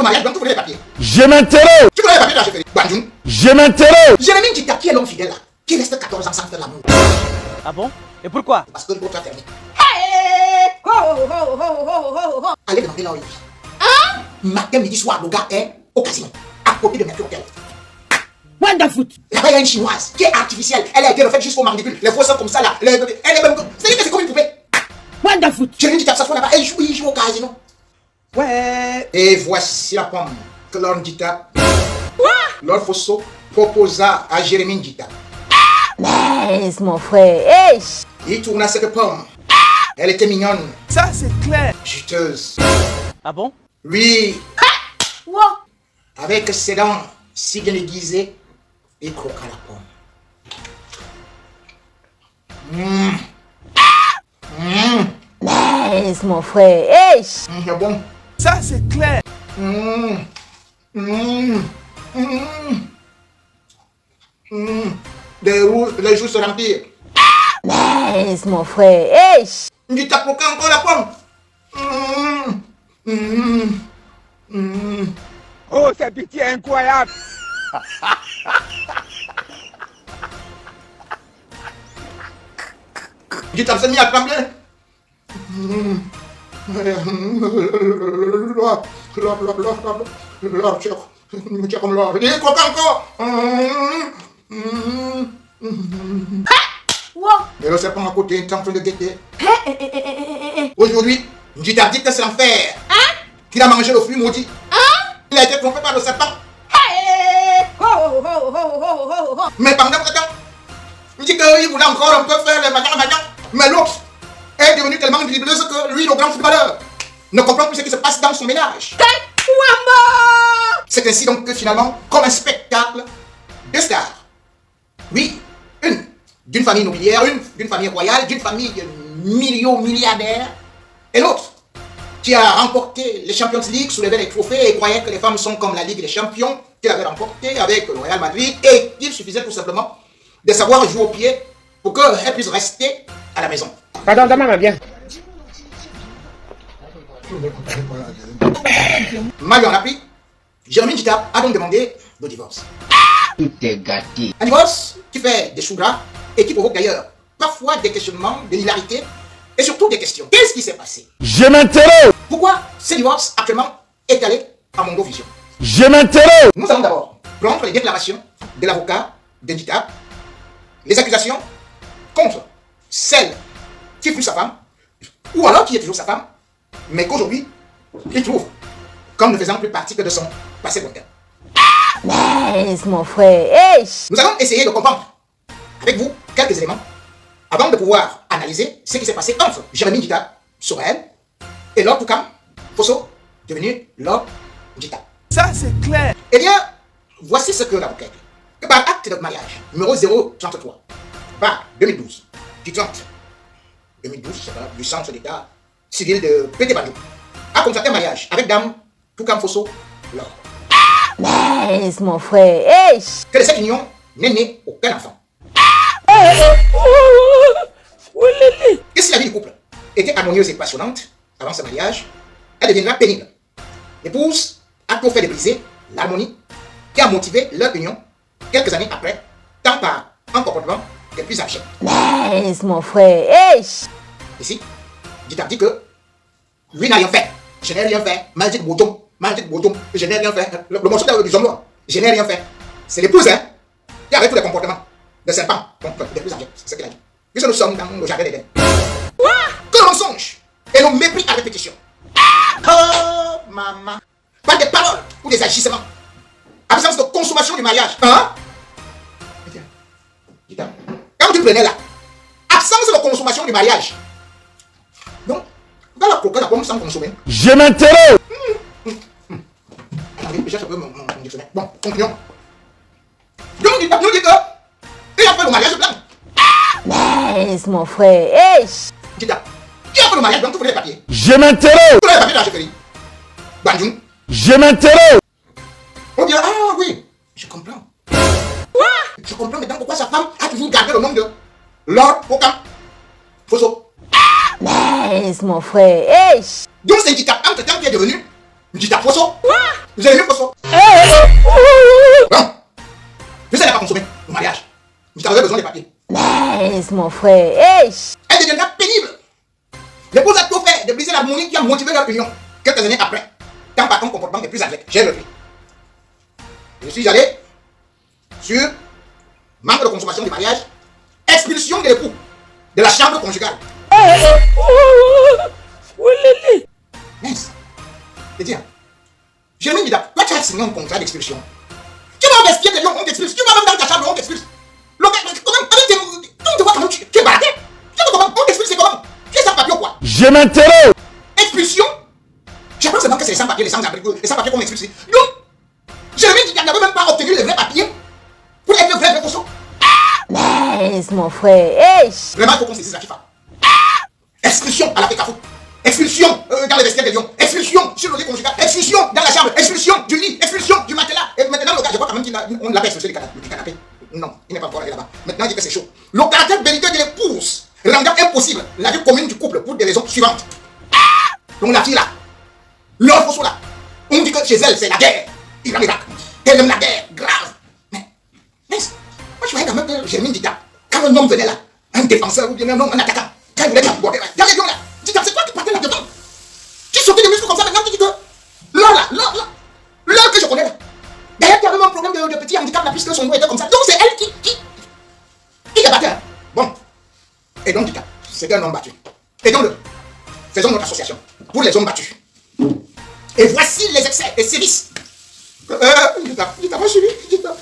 mariage, donc tu voulais les papiers. Je m'interroge. Tu voulais les papiers de la chefferie. Bandjoun. Je m'interroge. Jérémy Ndjita, qui est l'homme fidèle là, qui reste 14 ans sans faire l'amour. Ah bon? Et pourquoi? Parce que le groupe a terminé. Hey! Ho, ho, ho, ho. Allez demander là où il vit. Hein? Matin, midi, soir, le gars est au casino, à côté de Mercure Hotel. Wonderful. Là-bas, il y a une chinoise qui est artificielle. Elle a été refaite jusqu'au mandibule. Les faux seins comme ça là. Elle est même. C'est-à-dire que c'est comme une poupée. Wonderful. Jérémy Ndjita, ça se fait là-bas. Il joue au casino. Ouais. Et voici la pomme que Lord Ndjita, Lord Fosso, proposa à Jérémy Ndjita. Mais mon frère, hey. Il tourna cette pomme. Elle était mignonne, Ça c'est clair. juteuse. Ah bon? Lui, Wow. avec ses dents si bien aiguisées, il croqua la pomme. Mais mon frère, hey. C'est bon. Ça c'est clair. Les joues se remplirent. Mais mon frère, hey. Ndjita croqua encore la pomme. Oh, c'est pitié incroyable. Ndjita s'est mis à trembler. Lord, c'est comme l'or. Il croqua encore. Wow. Et le serpent à côté est en train de guetter. Aujourd'hui, Ndjita dit que c'est l'enfer. Qu'il a mangé le fruit maudit. Il a été trompé par le serpent. Hey! Ho, ho, ho, ho, ho, ho. Mais pendant ce temps, il dit qu'il voulait encore un peu faire les magnans. Mais l'autre est devenu tellement dribleuse que lui, le grand footballeur, ne comprend plus ce qui se passe dans son ménage. C'est ainsi donc que finalement, comme un spectacle de stars, oui, une d'une famille nobiliaire, une d'une famille royale, d'une famille milliardaire, et l'autre qui a remporté les Champions League, soulevait les trophées et croyait que les femmes sont comme la Ligue des Champions qu'il avait remporté avec le Real Madrid et qu'il suffisait tout simplement de savoir jouer au pied pour qu'elle puisse rester à la maison. Pardon, maman, bien. Mal en appris, Jérémy Ndjita a donc demandé le divorce. Tout est gâté. Un divorce qui fait des choux gras et qui provoque d'ailleurs parfois des questionnements, des hilarités et surtout des questions. Qu'est-ce qui s'est passé? Je m'interroge. Pourquoi ce divorce actuellement est allé à Mondovision? Je m'interroge. Nous allons d'abord prendre les déclarations de l'avocat de Ndjita, les accusations contre celle qui fut sa femme, ou alors qui est toujours sa femme, mais qu'aujourd'hui, il trouve comme ne faisant plus partie que de son passé lointain. Mais mon frère, hey. Nous allons essayer de comprendre avec vous quelques éléments avant de pouvoir analyser ce qui s'est passé entre Jérémy Ndjita, Sorel, et Lord Toukam Fosso, devenu Lord Ndjita. Ça c'est clair. Eh bien, voici ce que l'avocat dit. Que par acte de mariage, numéro 033, par 2012, du 30 2012, c'est ça, du centre d'état civil de Pété-Bandou, a contracté un mariage avec dame Toukam Fosso, Lord. Mais mon frère, hey. Que de cette union n'est né aucun enfant. Et si la vie du couple était harmonieuse et passionnante avant ce mariage, elle deviendra pénible. L'épouse a tout fait de briser l'harmonie qui a motivé leur union quelques années après, tant par un comportement des plus âgés. Mais mon frère, hey. Ici, Ndjita dit que lui n'a rien fait. Je n'ai rien fait. Magic Bouton, je n'ai rien fait. Le morceau du zombie, je n'ai rien fait. C'est l'épouse, hein, qui avait tous les comportements de serpent, donc des plus âgés. C'est ce qu'il a dit. Puisque nous sommes dans le jardin d'Éden. Que le mensonge et le mépris à répétition. Oh, maman. Pas des paroles ou des agissements. Absence de consommation du mariage. Hein? Quand tu prenais là, absence de consommation du mariage. Donc, dans la croquette, la pomme sans consommer. Je m'interroge. Attendez, je cherche un peu mon dictionnaire. Bon, continuons. Donc, nous dit que il a fait le mariage blanc. Mais mon frère, hey. Ndjita, qui a fait le mariage blanc? Tu voulais les papiers. Je m'interroge. Tu voulais les papiers de la chefferie. Bandjoun. Je m'interroge. On dit, ah oui, je comprends. Je comprends maintenant pourquoi sa femme a toujours gardé le nom de Lord Toukam Fosso. Mais mon frère, hey. Donc c'est Ndjita entre-temps qui est devenu Ndjita Fosso. Jérémie Fosso. Non. Je sais, elle n'a pas consommé au mariage. Tu avais besoin des papiers. Mince, mon frère. Hey. Elle deviendra pénible. L'épouse a tout fait de briser l'harmonie qui a motivé leur union. Quelques années après, quand par ton comportement est plus avec, j'ai repris. Je suis allé sur manque de consommation du mariage, expulsion de l'époux de la chambre conjugale. Mince. Je dis, Jérémie Dida, toi tu as signé un contrat d'expulsion. Tu vas investir des lions, on t'expulse. Tu vas même dans ta chambre, on t'expulse. On te voit comment tu es baladé. Tu vois comment on t'expulse, c'est comment? Tu es sans papier ou quoi? Je m'interroge. Expulsion? Je pense seulement que c'est les sans-papiers, les sans-abri, les sans-papiers qu'on expulse. Donc, Jérémie Dida n'avait même pas obtenu les vrais papiers pour être le vrai poisson. Mince, mon frère. Hey. Vraiment, il faut qu'on saisisse la FIFA. Expulsion à la Pécafou. Expulsion dans les vestiaires des lions. Expulsion sur le lit conjugal. Expulsion dans la chambre. Expulsion du lit. Expulsion du matelas. Et maintenant, le gars, je crois quand même qu'on l'avait expulsé du canapé. Non, il n'est pas encore allé là-bas. Maintenant, il dit que c'est chaud. Le caractère belliqueux de l'épouse rendant impossible la vie commune du couple pour des raisons suivantes. Donc la fille là, l'autre Fosso là, on dit que chez elle, c'est la guerre. Iran-Irak. Elle aime la guerre. Grave. Mais, moi je voyais quand même que Jérémie Dida, quand un homme venait là, un défenseur ou bien un homme, un attaquant, quand il voulait t'aborder, dans les lions là, Dida, c'est toi qui partais là-dedans. Tu sortais des muscles comme ça, maintenant tu dis que l'heure que je connais là. D'ailleurs, tu avais un problème de petit handicap là, puisque son nom était comme ça. Donc c'est elle qui te battait. Bon. Et donc Dida, c'est un homme battu. Et donc, faisons notre association pour les hommes battus. Et voici les excès et sévices. Dida, moi chérie, Dida,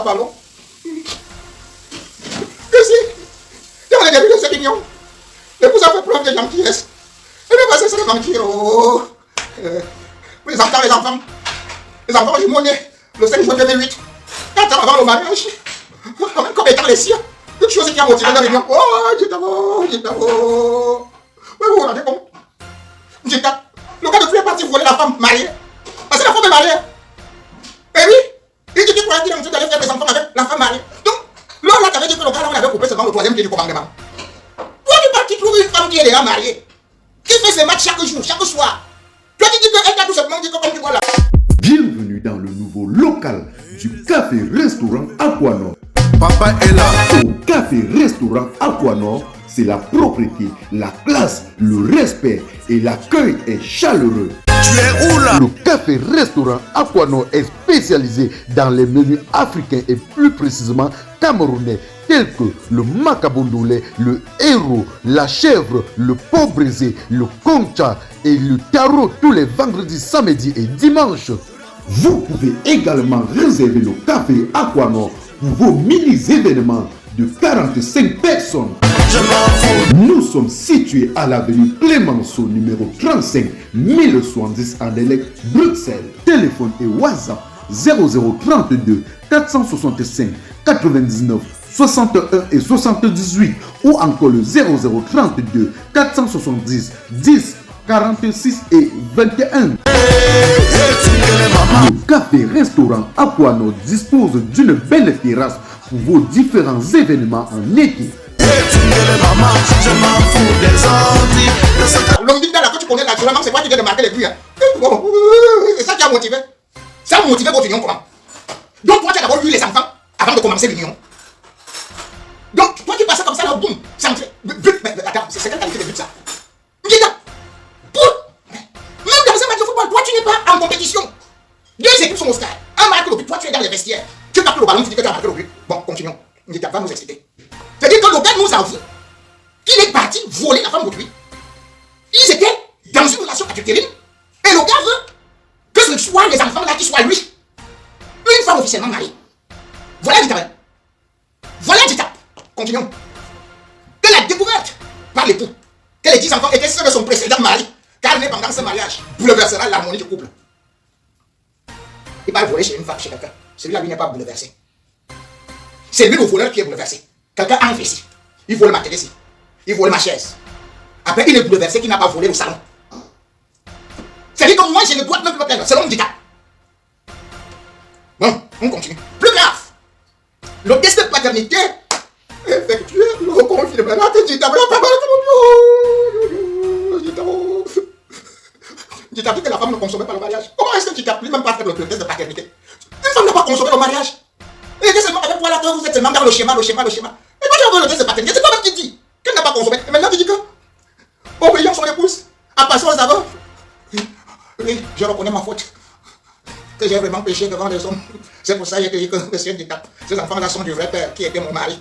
ballon. Que si, dans le début de cette réunion, l'épouse a fait preuve de gentillesse. Elle est passée sur le mentir. Les enfants jumeaux-nés, le 5 juin 2008, 4 ans avant le mariage, comme étant les siens, une chose qui a motivé la réunion. Dida, vous vous rendez compte? Dida, le gars de plus est parti voler la femme mariée. Parce que la femme est mariée. Et oui, il dit qu'il croyait qu'il est en train d'aller faire des enfants avec la femme mariée. Donc, là, t'avais dit que le gars là, on avait coupé seulement le troisième pied du commandement. Toi, tu pars, tu trouves une femme qui est déjà mariée, qui fait ses matchs chaque jour, chaque soir. Toi, tu dis qu'elle t'a tout simplement dit que comme tu vois là. Bienvenue dans le nouveau local du café-restaurant Aquanor. Papa est là. Au café-restaurant Aquanor, c'est la propreté, la classe, le respect et l'accueil est chaleureux. Tu es où là? Le café-restaurant Aquanor est spécialisé dans les menus africains et plus précisément camerounais tels que le macabondolé, le héros, la chèvre, le pot brisé, le concha et le tarot tous les vendredis, samedis et dimanches. Vous pouvez également réserver le café Aquanor pour vos mini-événements de 45 personnes. Je m'en fous. Nous sommes situés à l'avenue Clémenceau, numéro 35, 1070 en Delec, Bruxelles. Téléphone et WhatsApp 0032 465 99 61 et 78 ou encore le 0032 470 10 46 et 21. Le café-restaurant Aquanor dispose d'une belle terrasse pour vos différents événements en été. L'homme dit là que tu connais naturellement, c'est quoi qui vient de marquer les buts. C'est ça qui a motivé. Ça a motivé votre union comment? Donc toi tu as d'abord eu les enfants avant de commencer l'union. Donc toi tu passais comme ça là, boum, centré. But, mais attends, c'est quelle qualité de but ça? Dida, même dans un match de football, toi tu n'es pas en compétition. Deux équipes sont au stade. Un marque le but, toi tu es dans les vestiaires. Tu marques le ballon, tu dis que tu as marqué le but. Bon, continuons. Dida va nous expliquer. C'est-à-dire que le gars nous avoue qu'il est parti voler la femme d'autrui. Ils étaient dans une relation adultérine et le gars veut que ce soit les enfants là qui soient lui. Une femme officiellement mariée. Voilà Dita. Voilà Dita. Continuons. Que la découverte par l'époux que les 10 enfants étaient ceux de son précédent mari, car né pendant ce mariage bouleversera l'harmonie du couple. Il va voler chez une femme, chez quelqu'un. Celui-là lui n'est pas bouleversé. C'est lui le voleur qui est bouleversé. Quelqu'un entre ici. Il vole ma télé ici. Il vole ma chaise. Après, il est bouleversé qu'il n'a pas volé au salon. C'est-à-dire que moi, j'ai le droit de me plaindre, selon Dita. Bon, on continue. Plus grave. Le test de paternité effectué le confinement de Dita. Tu t'as dit que la femme ne consommait pas le mariage. Comment est-ce que tu t'as même pas fait le test de paternité? Une femme n'a pas consommé le mariage. Et c'est seulement avec toi là que vous êtes seulement dans le schéma. Et toi tu as le test de paternité. C'est toi-même qui dis qu'elle n'a pas consommé. Et maintenant tu dis que, obéissant son épouse, en passant aux aveux, oui, je reconnais ma faute. Que j'ai vraiment péché devant les hommes. C'est pour ça que j'ai dit que monsieur handicap, ces enfants-là sont du vrai père qui était mon mari.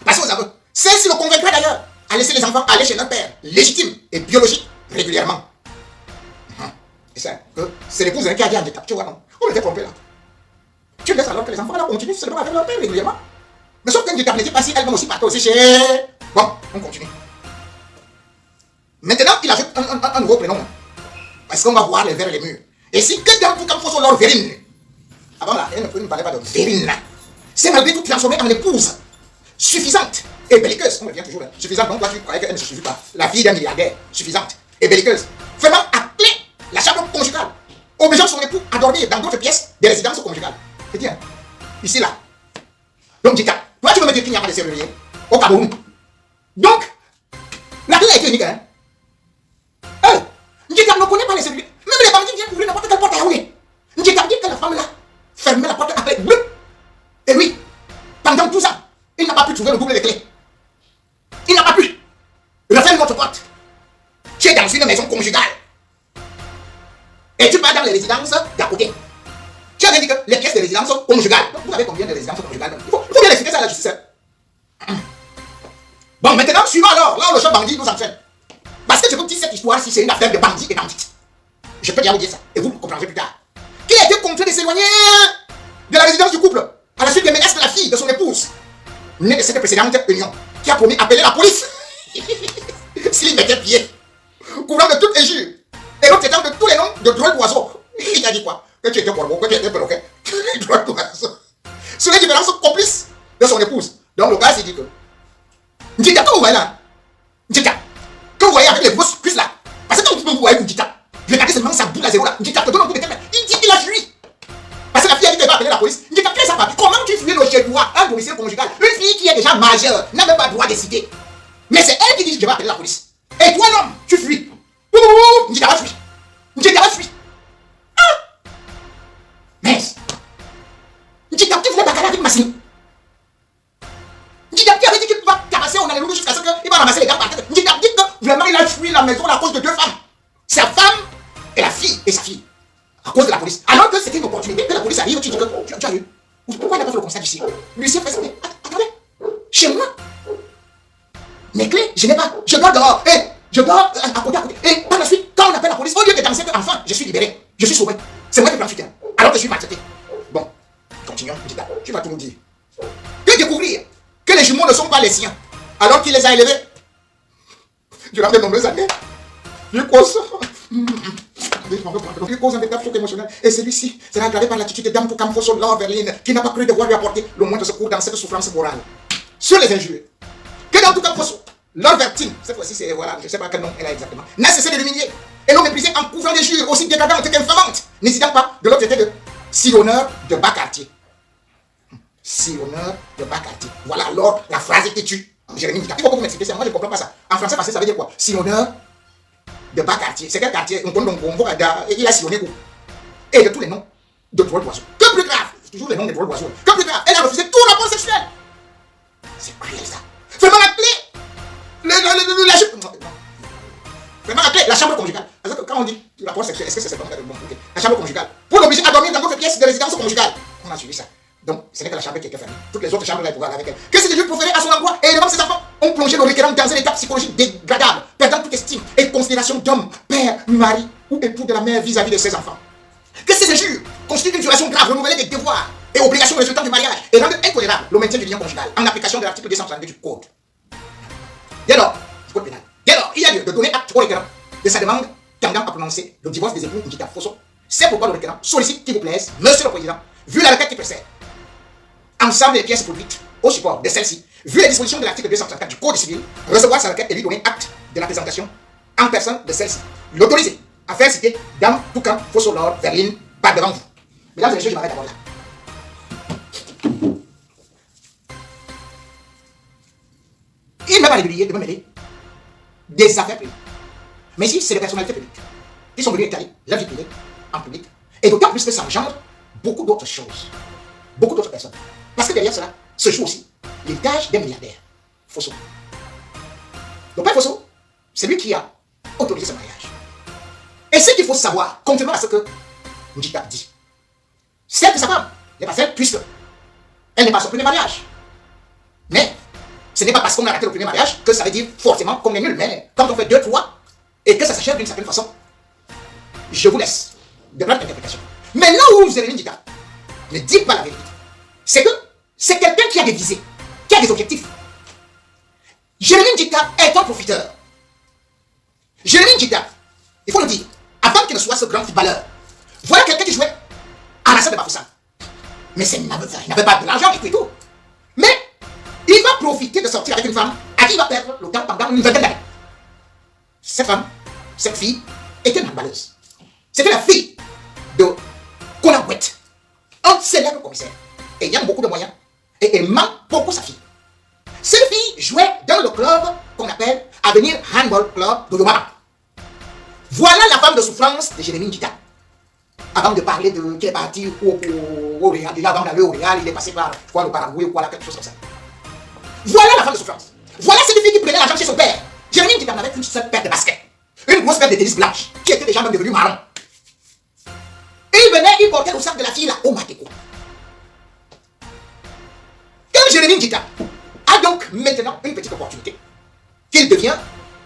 Passons aux aveux. Celle-ci le convaincra d'ailleurs à laisser les enfants aller chez leur père, légitime et biologique, régulièrement. Et ça, c'est l'épouse qui a dit handicap, tu vois, non? On était trompé là. Tu laisses alors que les enfants là continuent seulement avec leur père régulièrement. Mais sauf qu'un handicap ne dit pas si elle va aussi partir aussi chez... Bon, on continue. Maintenant, il ajoute un nouveau prénom. Parce qu'on va voir les vers et les murs. Et si quelqu'un pour comme faut leur Vérine. Avant là, elle ne parlait pas de Vérine là. C'est malgré tout transformé en épouse suffisante et belliqueuse. On revient toujours là. Suffisante, donc toi tu croyais qu'elle ne se suffit pas. La fille d'un milliardaire, suffisante et belliqueuse. Vraiment appelée la chambre conjugale. Obligeant son époux à dormir dans d'autres pièces des résidences conjugales. C'est bien. Ici là. Donc dis-toi, toi tu veux me dire qu'il n'y a pas de serrurier au Cameroun. Donc, la clé a été unique, hein. Ndjekab ne connaît pas les serruriers. Même les bandits viennent ouvrir n'importe quelle porte à Yaoundé. Ndjekab dit que la femme là fermait la porte après bleu. Et oui, pendant 12 ans, il n'a pas pu trouver le double des clés. Il n'a pas pu refaire une autre porte. Tu es dans une maison conjugale. Et tu pars dans les résidences d'à côté. Tu as dit que les pièces de résidence sont conjugales. Donc vous avez combien de résidences conjugales? Il faut bien expliquer ça à la justice. Bon, maintenant, suivons alors, là où le chef bandit nous entraîne. Parce que je vous dis cette histoire si c'est une affaire de bandits et bandits. Je peux bien vous dire ça, et vous comprendrez plus tard. Qu'il a été contraint de s'éloigner de la résidence du couple, à la suite des menaces de la fille de son épouse, née de cette précédente union, qui a promis d'appeler la police s'il mettait pied, couvrant de toute injure, et l'autre étant de tous les noms de drôles d'oiseaux. Il a dit quoi? Que tu étais corbeau, que tu étais perroquet, drôle d'oiseau. Sur les différences complices de son épouse. Donc le gars s'est dit que, Ndjika, quand vous voyez là, Ndjika, que vous voyez avec les grosses cuisses là, parce que quand vous voyez Ndjika, regardez seulement sa boule à zéro là, Ndjika te donne un coup de tête, il dit qu'il a fui. Parce que la fille a dit qu'elle va appeler la police. Ndjika, qu'est-ce que ça va? Comment tu fuis le chez toi, un domicile conjugal? Une fille qui est déjà majeure n'a même pas le droit de décider. Mais c'est elle qui dit que je vais appeler la police. Et toi l'homme, tu fuis. Ndjika va fuir. Ndjika va fuir. Ah! Mince. Ndjika, tu voulais bagarrer avec Massine. Ndjika, tu avais dit qu'il va caresser on a les loups jusqu'à ce qu'il va ramasser les gars par terre. Ndjika dit que vraiment il a fui la maison à cause de 2 femmes. Sa femme et la fille et sa fille. À cause de la police. Alors que c'était une opportunité que la police arrive, tu dis que tu as eu. Pourquoi il n'a pas fait le constat d'ici? Lucien fait ça, mais attendez. Chez moi. Mes clés, je n'ai pas. Je dors dehors. Et je dors à côté. Et par la suite, quand on appelle la police, au lieu de danser que enfin, je suis libéré. Je suis sauvé. C'est moi qui prends fuite. Alors que je suis maltraité. Bon, continuons. Tu vas tout nous dire. Que découvrir que les jumeaux ne sont pas les siens, alors qu'il les a élevés durant de nombreuses années. Il cause un véritable choc émotionnel. Et celui-ci sera aggravé par l'attitude de Dame Toukamfoso Laure Verline, qui n'a pas cru devoir lui apporter le moindre secours dans cette souffrance morale. Sur les injures, que Dame Toukamfoso Laure Verline, cette fois-ci c'est, voilà, je ne sais pas quel nom elle a exactement, n'a cessé de l'humilier et l'ont méprisé en couvrant des jures aussi dégradantes qu'infamantes, n'hésitant pas de l'autre côté de sillonneur de bas quartier. Sillonneur de bas quartier. Voilà alors la phrase qui tue. Jérémie Ndjika. Il faut que vous m'expliquiez ça, moi je ne comprends pas ça. En français passé, ça veut dire quoi? Sillonneur de bas quartier. C'est quel quartier? Il a sillonné où? Et de tous les noms de drôles d'oiseaux. Que plus grave, c'est toujours les noms de drôles d'oiseaux. Que plus grave, elle a refusé tout rapport sexuel. C'est cruel ça. Vraiment la clé. Vraiment la clé, la chambre conjugale. Parce que quand on dit rapport sexuel, est-ce que c'est bon? La chambre conjugale. Pour l'obliger à dormir dans d'autres pièces de résidence conjugale. On a suivi ça. Donc, ce n'est que la chambre qui était fermée. Toutes les autres chambres, là, elle pouvait aller avec elle. Que ces juges proférés à son endroit et devant ses enfants ont plongé le requérant dans un état psychologique dégradable, perdant toute estime et considération d'homme, père, mari ou époux de la mère vis-à-vis de ses enfants. Que ces injures constituent une violation grave renouvelée des devoirs et obligations résultant du mariage et rendent intolérable le maintien du lien conjugal en application de l'article 232 du Code. Dès lors, du Code pénal. Dès lors, il y a lieu de donner acte au requérant de sa demande tendant à prononcer le divorce des époux Ndjika Fosso. C'est pourquoi le requérant sollicite qu'il vous plaise, Monsieur le Président, vu la requête qui précède, ensemble des pièces produites au support de celle-ci, vu les dispositions de l'article 234 du Code civil, recevoir sa requête et lui donner acte de la présentation en personne de celle-ci. L'autoriser à faire citer Dame Toukamfoso Laure Verline par devant vous. Mesdames et messieurs, je m'arrête d'abord là. Il m'a pas régulier de me mêler des affaires privées. Mais ici, c'est les personnalités publiques qui sont venues étaler la vie privée en public. Et d'autant plus que ça engendre beaucoup d'autres choses. Beaucoup d'autres personnes. Parce que derrière cela se joue aussi l'héritage des milliardaires. Fosso. Le père Fosso, c'est lui qui a autorisé ce mariage. Et ce qu'il faut savoir, contrairement à ce que Njita dit, c'est que sa femme n'est pas celle, puisque elle n'est pas son premier mariage. Mais ce n'est pas parce qu'on a raté le premier mariage que ça veut dire forcément qu'on est nul. Mais quand on fait 2, 3, et que ça s'achève d'une certaine façon, je vous laisse de votre interprétation. Mais là où Jérémie Njita ne dit pas la vérité, c'est que c'est quelqu'un qui a des visées, qui a des objectifs. Jérémie Njita est un profiteur. Jérémie Njita, il faut le dire, avant qu'il ne soit ce grand footballeur, voilà quelqu'un qui jouait à la salle de Bafoussam. Mais il n'avait pas de l'argent et tout. Mais il va profiter de sortir avec une femme à qui il va perdre le temps pendant une vingtaine d'années. Cette femme, cette fille, était une handballeuse. C'était la fille de Konagwet, un célèbre commissaire, ayant beaucoup de moyens et aimant beaucoup sa fille. Cette fille jouait dans le club qu'on appelle Avenir Handball Club de Yomara. Voilà la femme de souffrance de Jérémie Njita. Avant de parler de qu'il est parti au Real, déjà avant d'aller au Real, il est passé par quoi, le Paraguay ou quoi, quelque chose comme ça. Voilà la femme de souffrance. Voilà cette fille qui prenait l'argent chez son père. Jérémie Njita n'avait qu'une seule paire de basket. Une grosse paire de tennis blanche, qui était déjà même devenue marron. Il venait, il portait le sac de la fille là, au Mateko. Quand Jérémie Njita a donc maintenant une petite opportunité, qu'il devient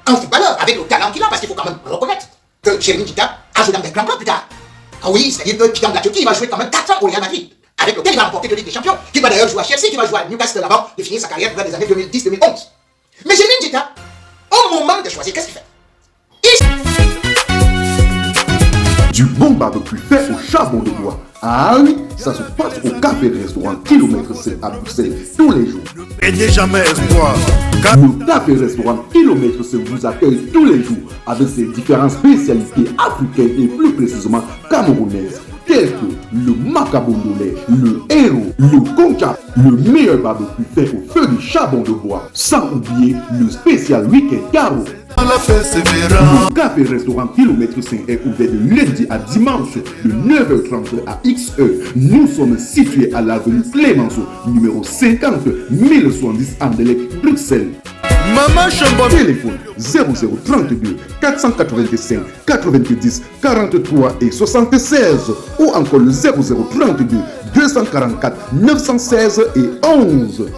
un footballeur avec le talent qu'il a, parce qu'il faut quand même reconnaître que Jérémie Njita a joué dans des grands clubs plus tard. Ah oui, c'est-à-dire que Titan de la Turquie, il va jouer quand même 4 ans au Real Madrid, avec lequel il va remporter 2 Ligues des Champions, qui va d'ailleurs jouer à Chelsea, qui va jouer à Newcastle avant de finir sa carrière dans les années 2010-2011. Mais Jérémie Njita, au moment de choisir, qu'est-ce qu'il fait? Du bon barbecue fait au charbon de bois. Ah oui, ça se passe au café-restaurant Kilomètre C à Bruxelles tous les jours. Et jamais espoir. Le café-restaurant Kilomètre C vous accueille tous les jours avec ses différentes spécialités africaines et plus précisément camerounaises, telles que le macabondolais, le héros, le concha, le meilleur barbecue fait au feu du charbon de bois, sans oublier le spécial week-end carreau. Le café-restaurant Kilomètre 5 est ouvert de lundi à dimanche de 9h30 à XE. Nous sommes situés à l'avenue Clémenceau, numéro 50 1070 Anderlecht, Bruxelles. Maman Chambon. Téléphone 0032 485 90 43 et 76 ou encore le 0032 244 916 et 11.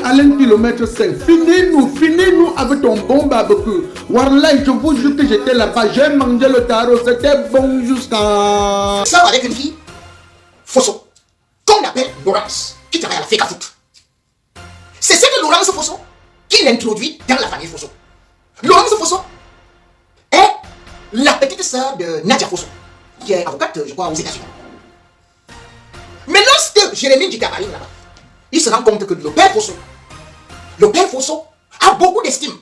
Alain Kilomètre 5, finis-nous avec ton bon barbecue. Warlai, je vous jure que j'étais là-bas, j'ai mangé le tarot, c'était bon jusqu'à... Ça avec une fille, Fosso, qu'on appelle Laurence, qui travaille à la FECA Foot. C'est cette Laurence Fosso qui l'introduit dans la famille Fosso. Laurence Fosso est la petite sœur de Nadia Fosso, qui est avocate, je crois, aux États-Unis. Mais lorsque Jérémie Njita arrive là-bas, il se rend compte que le père Fosso a beaucoup d'estime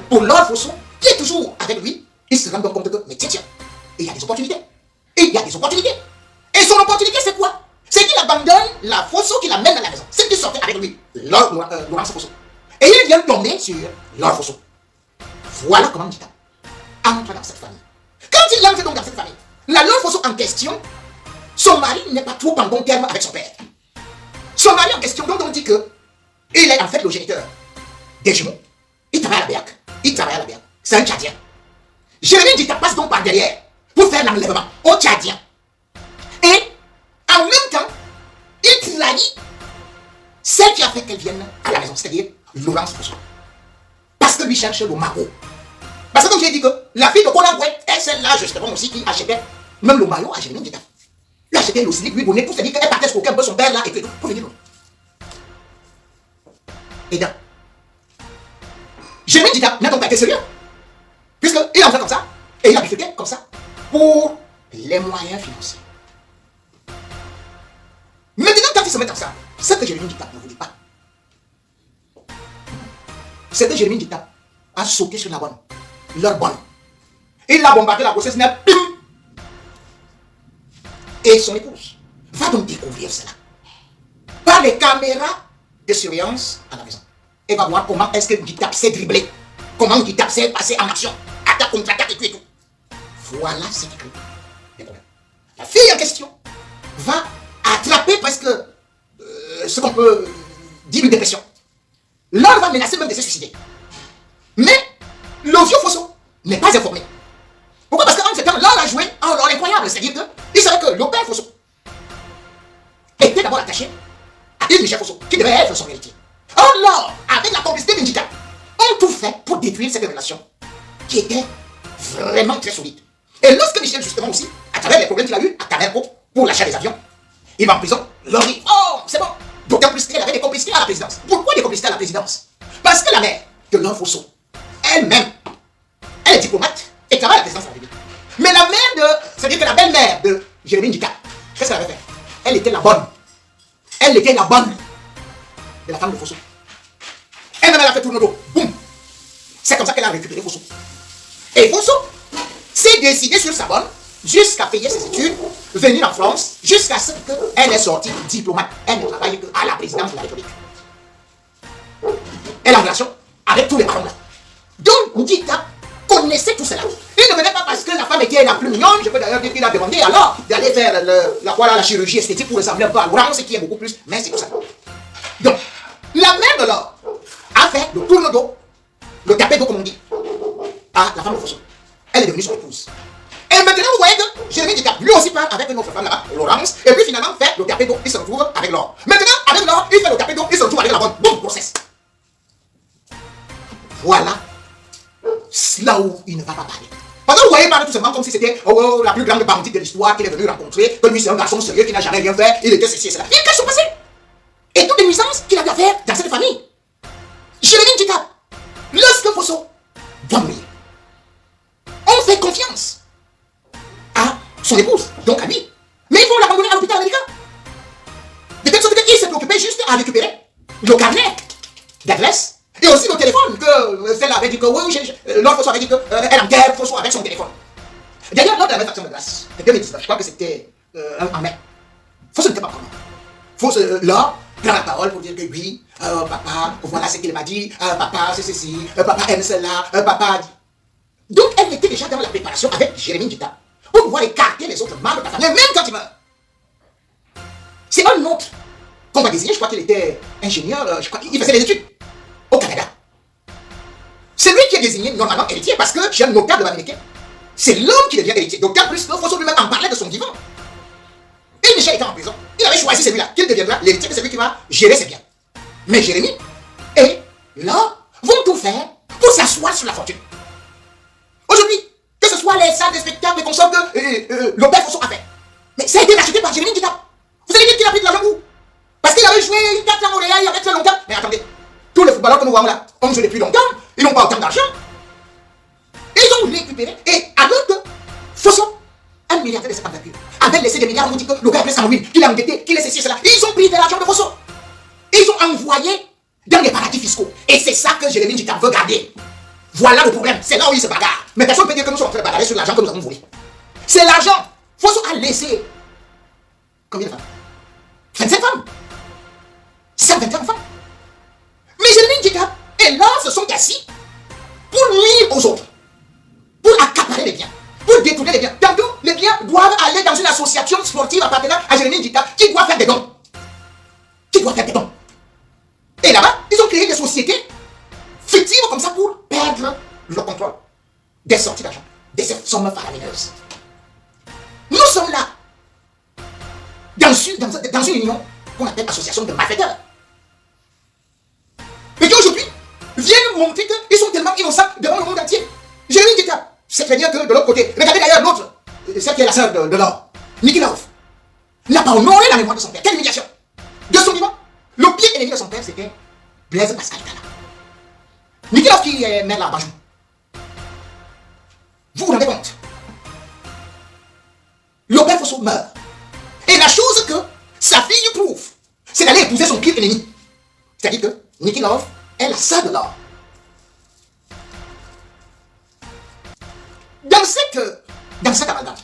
pour Lord Fosso, qui est toujours avec lui. Il se rend donc compte que, mais tiens, il y a des opportunités. Et son opportunité, c'est quoi? C'est qu'il abandonne la Fosso, qu'il amène à la maison. C'est qu'il sortait avec lui, Laurence Fosso. Et il vient tomber sur Lord Fosso. Voilà comment Njita entre dans cette famille. Quand il entre donc dans cette famille, la Lord Fosso en question, son mari n'est pas trop en bon terme avec son père. Son mari en question, donc on dit que il est en fait le géniteur des jumeaux. Il travaille à la BEAC. C'est un Tchadien. Jérémie Njita passe donc par derrière pour faire l'enlèvement au Tchadien. Et en même temps, il trahit celle qui a fait qu'elle vienne à la maison, c'est-à-dire Laurence Fosso. Parce que lui cherche le magot. Parce que comme j'ai dit que la fille de Konagwet est celle-là justement aussi qui achetait même le maillot à Jérémie Njita. Lui achetait le slip, lui donnait tout, c'est-à-dire qu'elle partait escroquer un peu son père là et tout pour venir. Et donc, Jérémie Njita n'a donc pas été sérieux. Puisqu'il est entré comme ça, et il a bifurqué comme ça, pour les moyens financiers. Maintenant, quand ils se mettent ensemble, ce que Jérémie Njita ne vous dit pas, c'est que Jérémie Njita a sauté sur la bonne, leur bonne. Il a bombardé la grossesse, bim! Et son épouse va donc découvrir cela par les caméras de surveillance à la maison. Et va voir comment est-ce que Njita s'est dribblé, comment Njita s'est passé en action attaque contre attaque et tout. Voilà ce qui crée des problèmes. La fille en question va attraper presque ce qu'on peut dire une dépression. L'homme va menacer même de se suicider. Mais le vieux Fosso n'est pas informé. Pourquoi? Parce qu'en ce temps, l'homme a joué un rôle incroyable. C'est-à-dire qu'il savait que le père Fosso était d'abord attaché à Yves Michel Fosso, qui devait être son héritier. Or, l'homme, avec la complicité d'Indjita, ont tout fait pour détruire cette relation qui était vraiment très solide. Et lorsque Michel, justement aussi, à travers les problèmes qu'il a eu à Camerco pour l'achat des avions, il va en prison, l'homme dit, oh, c'est bon. D'autant plus qu'elle avait des complicités à la présidence. Pourquoi des complicités à la présidence? Parce que la mère de l'homme Fosso, elle-même, elle est diplomate et travaille à la présidence de la République. Mais la mère de, c'est-à-dire que la belle-mère de Jérémie Ndjika, qu'est-ce qu'elle avait fait? Elle était la bonne. Elle était la bonne de la femme de Fosso. Elle-même, elle a fait tourner le dos. Boum. C'est comme ça qu'elle a récupéré Fosso. Et Fosso s'est décidé sur sa bonne jusqu'à payer ses études, venir en France, jusqu'à ce qu'elle est sortie diplomate. Elle ne travaille qu'à la présidence de la République. Elle a en relation avec tous les parents là. Donc, Ndjika connaissait tout cela. Il ne venait pas parce que la femme était la plus mignonne. Je peux d'ailleurs dire qu'il a demandé alors d'aller faire la chirurgie esthétique pour ressembler un peu à Laurent, ce qui est beaucoup plus, mais c'est tout ça. Donc, la mère de l'or a fait le tourne dos, le tapé d'eau comme on dit, à la femme de Fosso. Elle est devenue son épouse. Et maintenant, vous voyez que Jérémie Ndjika, lui aussi part avec une autre femme là-bas, Laurence, et puis finalement fait le tapé d'eau, il se retrouve avec l'or. Maintenant, avec l'or, il fait le tapé d'eau, il se retrouve avec la bonne. Boum, grossesse. Voilà là où il ne va pas parler. Parce que vous voyez parler tout simplement comme si c'était la plus grande bandite de l'histoire qu'il est venu rencontrer, que lui c'est un garçon sérieux qui n'a jamais rien fait, il était ceci et cela. Il cache son passé. Et toutes les nuisances qu'il a eu à faire dans cette famille. Jérémie Ndjika, lorsque Fosso doit mourir, on fait confiance à son épouse, donc à lui. Mais ils vont l'abandonner à l'hôpital américain. De telle sorte qu'il s'est occupé juste à récupérer le carnet d'adresse et aussi le téléphone que celle avait dit que oui, l'autre Fosso avait dit qu'elle en guerre Fosso avec son téléphone. D'ailleurs, lors de la même action de grâce, de 2019, je crois que c'était en mai, Fosso n'était pas vraiment. Fosso, là, prend la parole pour dire que oui, papa, voilà ce qu'il m'a dit, papa, c'est ceci, papa aime cela, papa a dit. Donc, elle était déjà dans la préparation avec Jérémie Ndjika pour pouvoir écarter les autres membres de la famille, même quand il meurt. C'est un autre qu'on va désigner, je crois qu'il était ingénieur, je crois qu'il faisait des études au Canada. C'est lui qui est désigné normalement héritier parce que chez un notable américain, c'est l'homme qui devient héritier. D'autant plus que Fosso lui-même en parlait de son vivant. Et Michel étant en prison, il avait choisi celui-là, qu'il deviendra l'héritier de celui qui va gérer ses biens. Mais Jérémie et là vont tout faire pour s'asseoir sur la fortune. Aujourd'hui, que ce soit les salles de spectacle, les consorts que le père Fosso a fait. Mais ça a été racheté par Jérémie Ndjika. Vous allez dire qu'il a pris de l'argent où? Parce qu'il avait joué 4 ans au Real, il avait très longtemps. Mais attendez, tous les footballeurs que nous voyons là ont joué depuis longtemps, ils n'ont pas autant d'argent. Ils ont récupéré, et alors que Fosso, un milliardaire de cette envergure, avait laissé des milliards, on dit que le gars est presque en ruine, qu'il a endetté, qu'il est ceci et cela. Ils ont pris de l'argent de Fosso. Ils ont envoyé dans les paradis fiscaux. Et c'est ça que Jérémie Ndjika veut garder. Voilà le problème, c'est là où il se bagarre. Mais personne ne peut dire que nous sommes en train de bagarrer sur l'argent que nous avons volé. C'est l'argent. Fosso a laissé combien de femmes? 25 femmes. 124 femmes. Mais Jérémie Ndjika et là se sont assis pour nuire aux autres, pour accaparer les biens, pour détourner les biens. Tantôt, les biens doivent aller dans une association sportive appartenant à Jérémie Ndjika qui doit faire des dons. Qui doit faire des dons. Et là-bas, ils ont créé des sociétés fictives comme ça pour perdre le contrôle des sorties d'argent, des sommes faramineuses. Nous sommes là, dans une union qu'on appelle association de malfaiteurs. Et qui aujourd'hui viennent montrer qu'ils sont tellement innocents devant le monde entier. Jérémie Ndjika, c'est très bien que de l'autre côté, regardez d'ailleurs l'autre, celle qui est la sœur de l'or, Niki Love, n'a pas honoré la mémoire de son père. Quelle humiliation! De son vivant, le pire ennemi de son père, c'était Blaise Pascal Talla. Niki Love qui est mère là, Bajou. Vous vous rendez compte? Le père Fosso meurt. Et la chose que sa fille prouve, c'est d'aller épouser son pire ennemi. C'est-à-dire que Niki Love est la sœur de l'or. Dans cet amalgame,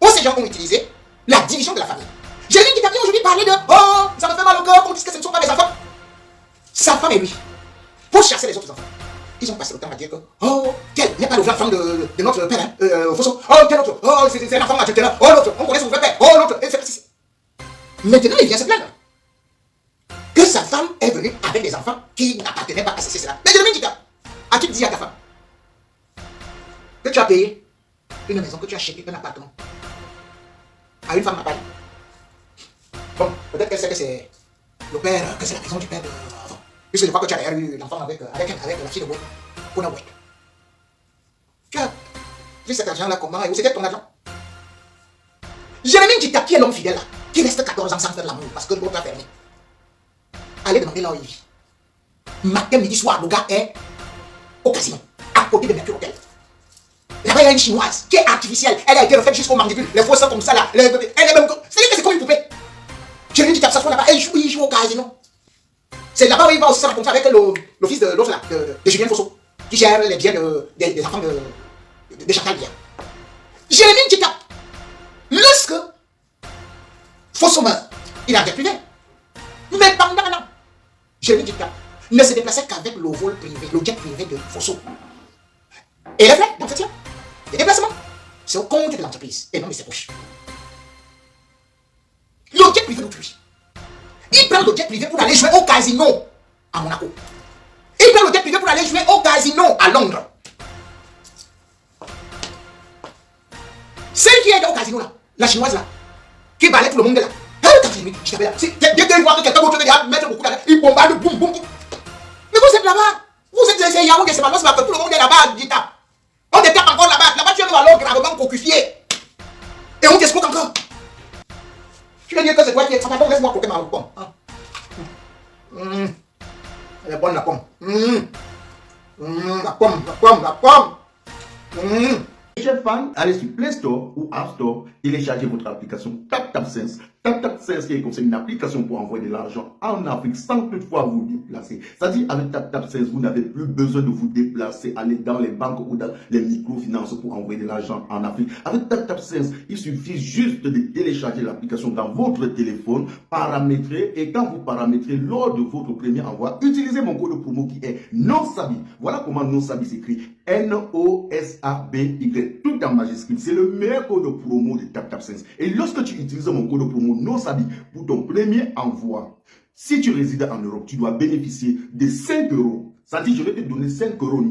où ces gens ont utilisé la division de la famille. Jérémie Ndjika vient aujourd'hui parler de « Oh, ça me fait mal au cœur qu'on dise que ce ne sont pas mes enfants ». Sa femme et lui, pour chasser les autres enfants, ils ont passé le temps à dire que, oh, quel n'est pas l'enfant de notre père, hein, Fosso. Oh, quel autre, oh, c'est un enfant à tuteur. Oh, l'autre, on connaît son vrai père. Oh, l'autre. Maintenant, il vient se plaindre que sa femme est venue avec des enfants qui n'appartenaient pas à ceci, cela. Mais Jérémie dit, as-tu dit à ta femme que tu as payé une maison, que tu as acheté un appartement à une femme n'a pas dit? Bon, peut-être qu'elle sait que c'est le père, que c'est la maison du père de l'enfant. Puisque je crois que tu as d'ailleurs eu l'enfant avec la fille de Bonawet. Tu as vu cet argent-là comment? Et où c'était ton argent? Jérémie Djita, qui est l'homme fidèle là, qui reste 14 ans sans faire l'amour parce que l'autre a fermé. Allez demander là où il vit. Matin, midi, soir, le gars est au casino, à côté de Mercure Hotel. Là-bas, il y a une chinoise qui est artificielle. Elle a été refaite jusqu'au mandibule. Les faux seins comme ça là. Elle est même. C'est-à-dire que c'est comme une poupée. Jérémie Djita s'assoit là-bas et il joue au casino. C'est là-bas où il va aussi se rencontrer avec le fils de l'autre là, de Julien Fosso, qui gère les biens des enfants de Chantal Biya. Jérémie Djita, lorsque Fosso meurt, il a un jet privé. Mais pendant un an, Jérémie Djita ne se déplaçait qu'avec le vol privé, le jet privé de Fosso. Et les frais d'entretien, les déplacements, c'est au compte de l'entreprise et non de ses poches. Le jet privé d'autrui. Il prend le jet privé pour aller jouer au casino à Monaco. Il prend le jet privé pour aller jouer au casino à Londres. Celle qui est au casino là, la chinoise là, qui balaye tout le monde là. Dès qu'il voit que quelqu'un d'autre vient mettre beaucoup d'argent, il bombarde, boum, boum, boum. Mais vous êtes là-bas. Vous êtes des Yahoo, c'est malheureusement que tout le monde est là-bas, Djita. On te tape encore là-bas. Là-bas, tu es alors gravement cocufié. Et on t'escroque encore. Tu veux dire que c'est toi qui es. Pardon, laisse-moi croquer ma pomme. Elle est bonne la pomme. La pomme. Chers fans, allez sur Play Store ou App Store, téléchargez votre application TapTapSense. TapTapSense qui est comme une application pour envoyer de l'argent en Afrique sans toutefois vous déplacer. C'est-à-dire avec TapTapSense, vous n'avez plus besoin de vous déplacer, aller dans les banques ou dans les microfinances pour envoyer de l'argent en Afrique. Avec TapTapSense, il suffit juste de télécharger l'application dans votre téléphone, paramétrer, et quand vous paramétrez lors de votre premier envoi, utilisez mon code promo qui est NOSABI. Voilà comment NOSABI s'écrit. NOSABY, tout en majuscule. C'est le meilleur code promo de TapTapSense. Et lorsque tu utilises mon code promo NOSABI pour ton premier envoi, si tu résides en Europe, tu dois bénéficier de 5 euros. C'est-à-dire, je vais te donner 5 euros.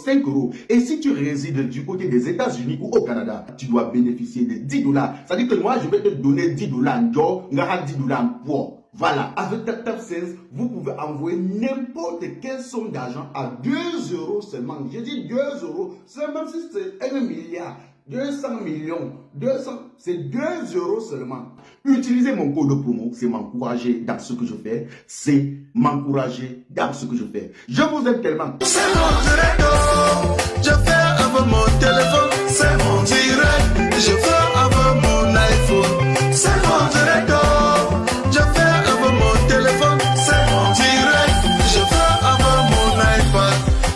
5 euros. Et si tu résides du côté des États-Unis ou au Canada, tu dois bénéficier de 10 dollars. C'est-à-dire que moi, je vais te donner 10 dollars. 10 dollars pour. Voilà, avec TapTapSense, vous pouvez envoyer n'importe quelle somme d'argent à 2 euros seulement. J'ai dit 2 euros, c'est même si c'est 1 milliard, 200 millions, 200, c'est 2 euros seulement. Utilisez mon code promo, c'est m'encourager dans ce que je fais, c'est m'encourager dans ce que je fais. Je vous aime tellement. C'est mon direct, je fais avec mon téléphone, c'est mon direct, je fais avec mon iPhone, c'est mon direct.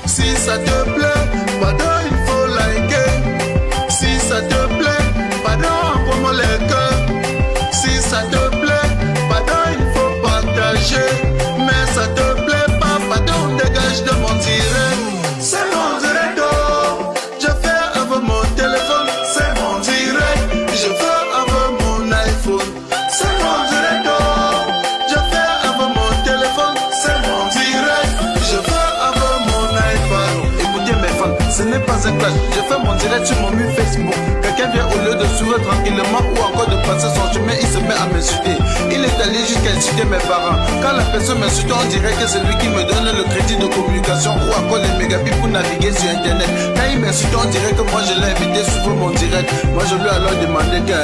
Si ça te plaît, pardon, il faut liker. Si ça te plaît, pardon, envoie-moi les cœurs. Si ça te plaît, pardon, il faut partager. Mais ça te plaît pas, pardon, dégage de mon direct. C'est mon direct, oh. Je fais avec mon téléphone. C'est mon direct, je fais avec mon iPhone. C'est mon direct, oh. Je fais avec mon téléphone. C'est mon direct, je fais avec mon iPad. Ce n'est pas un clash, je fais mon direct sur mon mur Facebook. Quelqu'un vient au lieu de sourire tranquillement ou encore de passer son chemin, il se met à m'insulter. Il est allé jusqu'à insulter mes parents. Quand la personne m'insulte, on dirait que c'est lui qui me donne le crédit de communication ou encore les mégabits pour naviguer sur internet. Quand il m'insulte, on dirait que moi je l'ai invité sur mon direct. Moi je lui ai alors demandé que...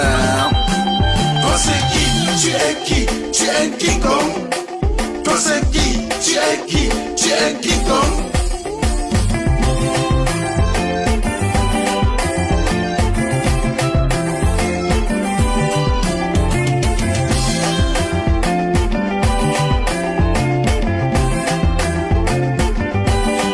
Toi c'est qui? Tu es qui? Tu es un King Kong? Toi c'est qui? Tu es qui? Tu es un King Kong?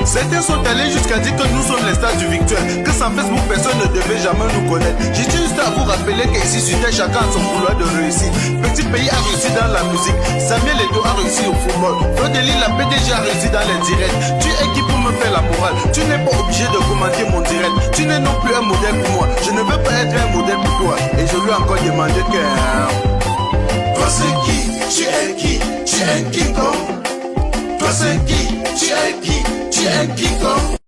C'était Certains sont allés jusqu'à dire que nous sommes les stars du virtuel, que sans Facebook personne ne devait jamais nous connaître. J'ai juste à vous rappeler qu'ici sur Terre chacun a son couloir de réussite. Petit pays a réussi dans la musique, Samuel Eto'o a réussi au football, Flodeli la PDG a réussi dans les directs. Tu es qui pour me faire la morale? Tu n'es pas obligé de commenter mon direct. Tu n'es non plus un modèle pour moi. Je ne veux pas être un modèle pour toi. Et je lui ai encore demandé que... Toi c'est qui? Tu es qui? Tu es qui comme? Toi c'est qui? Tu es qui? Tu es qui comme?